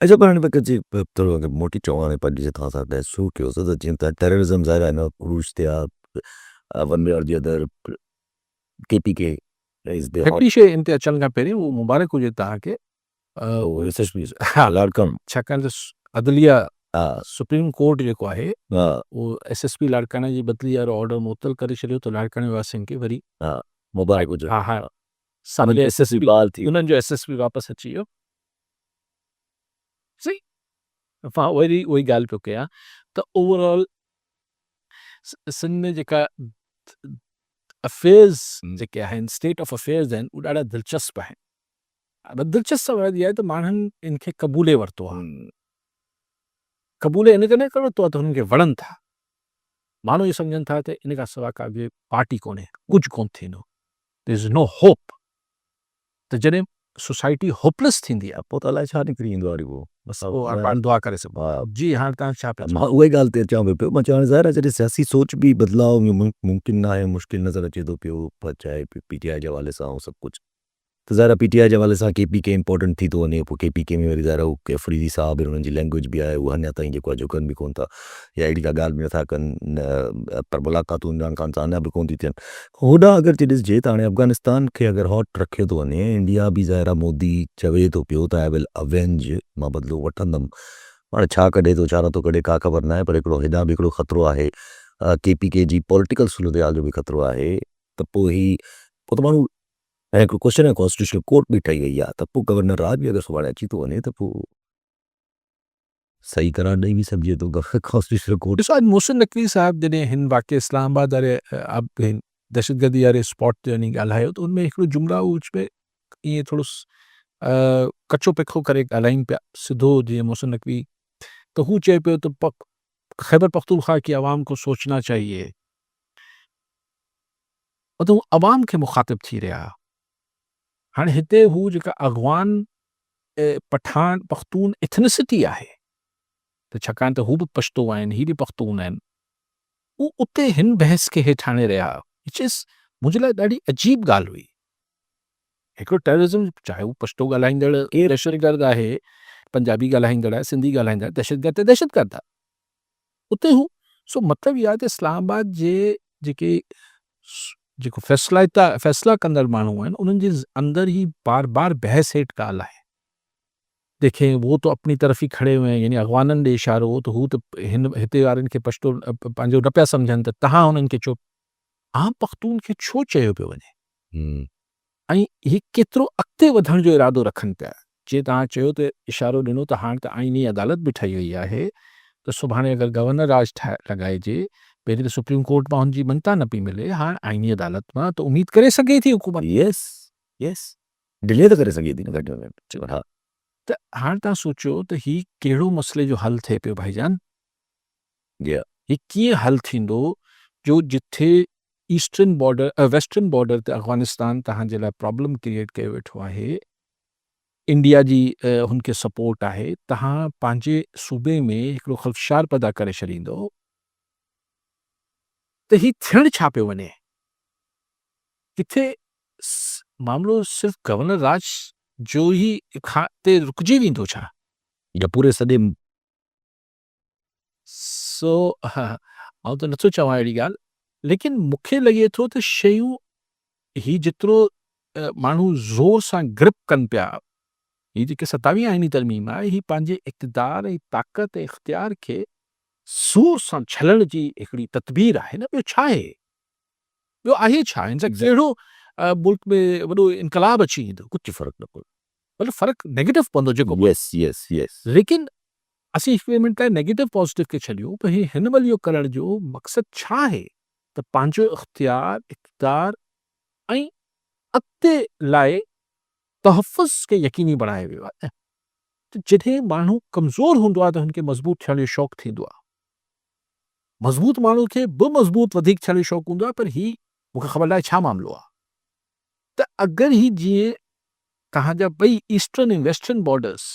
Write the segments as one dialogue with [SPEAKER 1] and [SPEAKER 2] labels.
[SPEAKER 1] अच्छा पर हाणे कजे थोरो अगरि मोटी चवां हाणे पर जीअं तव्हां सां बहस शुरू कयोसीं त जीअं त टेररिज़म ज़ाहिर आहे न उरूज थिया वन वे और the other KPK is the hot
[SPEAKER 2] हिकिड़ी शइ इन ते अचण खां पहिरीं उहो मुबारक हुजे तव्हांखे
[SPEAKER 1] SSP
[SPEAKER 2] हा
[SPEAKER 1] लाड़कम
[SPEAKER 2] छाकाणि त अदलिया
[SPEAKER 1] हा
[SPEAKER 2] सुप्रीम कोर्ट जेको आहे
[SPEAKER 1] हा
[SPEAKER 2] उहो SSP लाड़काणे जी बदिली वारो ऑर्डर मुअतल करे छॾियो त लाड़काणे वासियुनि खे वरी
[SPEAKER 1] हा मुबारक हुजे
[SPEAKER 2] हा हा
[SPEAKER 1] उन्हनि
[SPEAKER 2] साबिक़
[SPEAKER 1] जो SSP बहाल थी
[SPEAKER 2] उन्हनि जो SSP वापसि अची वियो सही मां वरी उहा ई ॻाल्हि पियो कयां त ओवरऑल सिंध में जेका अफेयर्स जेके आहिनि स्टेट ऑफ अफेयर्स आहिनि उहे ॾाढा दिलचस्प आहिनि दिलचस्प सवाल इहा आहे त माण्हुनि इनखे क़बूले वरितो आहे क़बूले इन करे न वरितो आहे त हुननि खे वणनि था माण्हू इहो सम्झनि था त इन खां सवाइ का बि पार्टी कोन्हे कुझु कोन्ह थींदो देयर इज़ नो होप त जॾहिं सोसाइटी होपलेस थींदी आहे
[SPEAKER 1] पोइ त अलाए छा निकिरी ईंदो आहे उहो बसि
[SPEAKER 2] पोइ पाण दुआ करे सघूं
[SPEAKER 1] हा
[SPEAKER 2] जी हाणे तव्हां छा पिया
[SPEAKER 1] मां उहा ई ॻाल्हि ते अचां पियो मां चवणु ज़ाहिर आहे जॾहिं सियासी सोच बि बदिलाव मुमकिन आहे मुश्किल नज़र अचे थो पियो पर चाहे PTI जे हवाले सां ऐं सभु कुझु त ज़ाहिर आहे PTI जे हवाले सां KPK इम्पोर्टेंट थी थो वञे पोइ KPK में वरी ज़ाहिर आहे अफरीदी साहब हुननि जी लैंग्वेज बि आहे उहा अञा ताईं जेको आहे झुकनि बि कोन था या अहिड़ी का ॻाल्हि बि नथा कनि पर मुलाक़ातूं इमरान ख़ान सां अञा बि कोन थी थियनि होॾां अगरि ॾिसिजे त हाणे अफ़गानिस्तान खे अगरि हॉट रखे थो वञे इंडिया बि ज़ाहिर आहे मोदी चवे थो पियो त आई विल अवेंज मां बदिलो वठंदुमि हाणे छा कढे थो छा नथो कढे का ख़बर न आहे पर हिकिड़ो हेॾां बि हिकिड़ो ख़तरो आहे KPK जी पॉलिटिकल सूरत जो बि ख़तरो आहे त पोइ त माण्हू ऐं हिकिड़ो क्वेश्चन आहे कॉन्स्टिट्यूशनल कोर्ट बि ठही वई आहे त पोइ गवर्नर राज बि अगरि सुभाणे अची थो वञे त पोइ सही करार ॾेई बि सघिजे थो कॉन्स्टिट्यूशनल कोर्ट
[SPEAKER 2] ॾिसो अॼु मोहसिन नकवी साहिब जॾहिं हिन वाक़े इस्लामाबाद वारे दहशतगर्दी वारे स्पॉट ते वञी ॻाल्हायो त उनमें हिकिड़ो जुमिला विच में ईअं थोरो कचो पिखो करे ॻाल्हाइनि पिया सिधो जीअं मोहसिन नकवी तो हू चए पियो तो खैबर पख्तूनख्वा की आवाम को सोचना चाहिए और तो आवाम खे मुखातिब थी रहा हाणे हिते हू जेका अगवान पठान पख्तून एथनिसिटी आहे त छाकाणि त हू बि पश्तो आहिनि ही बि पख्तून आहिनि हू उते हिन बहस खे हेठि आणे रहिया विच इज़ मुंहिंजे लाइ ॾाढी अजीब ॻाल्हि हुई हिकिड़ो टेररिज़म चाहे हू पश्तो ॻाल्हाईंदड़ दहशतगर्द आहे पंजाबी ॻाल्हाईंदड़ आहे सिंधी ॻाल्हाईंदड़ दहशतगर्द दहशतगर्द आहे उते हू सो मतिलबु इहा आहे त इस्लामाबाद जे जेको फ़ैसिला कंदड़ माण्हू आहिनि उन्हनि जे अंदरि ई बार बार बहस हेठि ॻाल्हि आहे देखें वो तो अपनी तरफ़ ही खड़े हुए हैं यानी अॻवाननि ॾे इशारो त हू त हिते वारनि खे पश्तो पंहिंजो न पिया सम्झनि त तव्हां हुननि खे चओ आम पख्तून खे छो चयो पियो वञे ऐं हीउ केतिरो अॻिते वधण जो इरादो रखनि पिया जीअं तव्हां चयो त इशारो ॾिनो त हाणे त आईनी अदालत बि ठही वई आहे त सुभाणे अगरि गवर्नर राज लॻाइजे पहिरीं त सुप्रीम कोर्ट मां हुनजी मञता न पई मिले हाणे आईनी अदालत मां त उमीद करे सघे थी हुकूमत
[SPEAKER 1] यस यस डिले त करे सघे थी न घटि में घटि हा
[SPEAKER 2] त हाणे तव्हां सोचियो त हीउ कहिड़ो मसइले जो हल थिए पियो भाईजान हीउ कीअं हल थींदो जो जिथे ईस्टर्न बॉर्डर वेस्टर्न बॉर्डर ते अफ़गानिस्तान तव्हांजे लाइ प्रॉब्लम क्रिएट कयो वेठो आहे इंडिया जी हुनखे सपोर्ट आहे तव्हां पंहिंजे सूबे में हिकिड़ो ख़दशार पैदा करे छॾींदो त हीउ थियणु छा पियो वञे किथे मामिलो सिर्फ़ गवर्नर राज जो ई ते रुकिजी वेंदो छा
[SPEAKER 1] या पूरे सॼे
[SPEAKER 2] सो आउं त नथो चवां अहिड़ी ॻाल्हि लेकिन मूंखे लॻे थो त शयूं ही जेतिरो माण्हू ज़ोर सां ग्रिप कनि पिया हीअ जेके 27 आईनी तरमीम आहे हीअ पंहिंजे इक़्तिदार ऐं ताक़त ऐं इख़्तियार खे ज़ोर सां छलण जी हिकिड़ी तदबीर आहे न ॿियो छा आहे छा हिन सां कहिड़ो मुल्क में वॾो इनकलाब अची वेंदो
[SPEAKER 1] कुझु फ़र्क़ु न पवंदो
[SPEAKER 2] मतिलबु फ़र्क़ु नेगेटिव पवंदो जेको
[SPEAKER 1] यस यस यस
[SPEAKER 2] लेकिन असीं एक्सपेरिमेंट लाइ नेगेटिव पॉज़िटिव खे छॾियूं पर हीउ हिन महिल इहो करण जो मक़सदु छा आहे त पंहिंजो इख़्तियार इक़्तिदार ऐं अॻिते लाइ तहफ़ुज़ खे यकीनी बणाए वियो आहे त जॾहिं माण्हू कमज़ोर हूंदो आहे त हुनखे मज़बूत थियण जो शौक़ु थींदो आहे मज़बूत माण्हू खे बि मज़बूत वधीक थियण जो शौक़ु हूंदो आहे पर हीउ मूंखे ख़बर नाहे छा मामिलो आहे त अगरि ही जीअं तव्हांजा ॿई ईस्टर्न ऐं वेस्टर्न बॉर्डर्स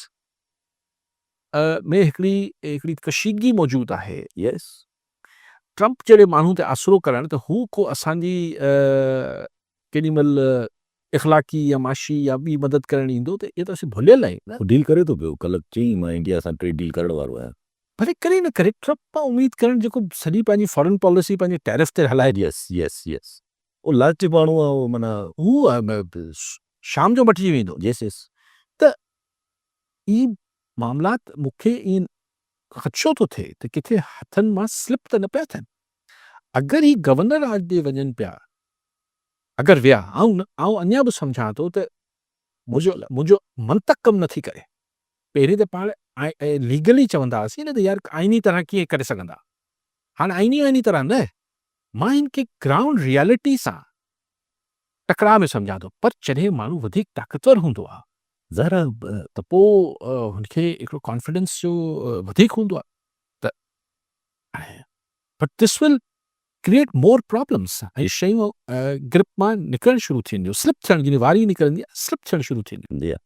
[SPEAKER 2] में हिकिड़ी कशीदगी मौजूदु आहे
[SPEAKER 1] यस
[SPEAKER 2] ट्रंप जहिड़े माण्हू ते आसिरो करणु त हू को असांजी केॾी महिल इख़लाक़ी या माशी या ॿी मदद करणु ईंदो त इहे त असीं भुलियल आहियूं न।
[SPEAKER 1] हू डील करे थो पियो, कल्ह चई मां इंडिया सां ट्रेड डील करण वारो आहियां।
[SPEAKER 2] भले करे न करे, ट्रम्प मां उमेद करणु जेको सॼी पंहिंजी फॉरेन पॉलिसी पंहिंजे टैरिफ ते हलाए ॾिए,
[SPEAKER 1] यस उहो लालची माण्हू आहे, उहो माना
[SPEAKER 2] हू शाम जो मटिजी वेंदो।
[SPEAKER 1] यस
[SPEAKER 2] त ई मामलात मूंखे ईअं ख़दशो थो थिए त किथे हथनि मां स्लिप त न पिया थियनि। अगरि ही गवर्नर आज ॾे वञनि पिया, अगरि विया, आउं अञा बि सम्झां थो त मुंहिंजो मंतक कमु नथी करे। पहिरीं त पाण लीगली चवंदा हुआसीं न त यार आइनी तरह कीअं करे सघंदा, हाणे आइनी तरह न, मां हिनखे ग्राउंड रियलिटी सां टकराव में सम्झां थो। पर जॾहिं माण्हू वधीक ताक़तवर हूंदो आहे
[SPEAKER 1] ज़ारा
[SPEAKER 2] त पोइ हुनखे हिकिड़ो कॉन्फिडेंस जो वधीक हूंदो आहे त but this will create more problems. ऐं शयूं ग्रिप मां निकिरणु शुरू थींदियूं, स्लिप थियण जी वारी निकिरंदी आहे, स्लिप थियणु शुरू थींदियूं।
[SPEAKER 1] इंडिया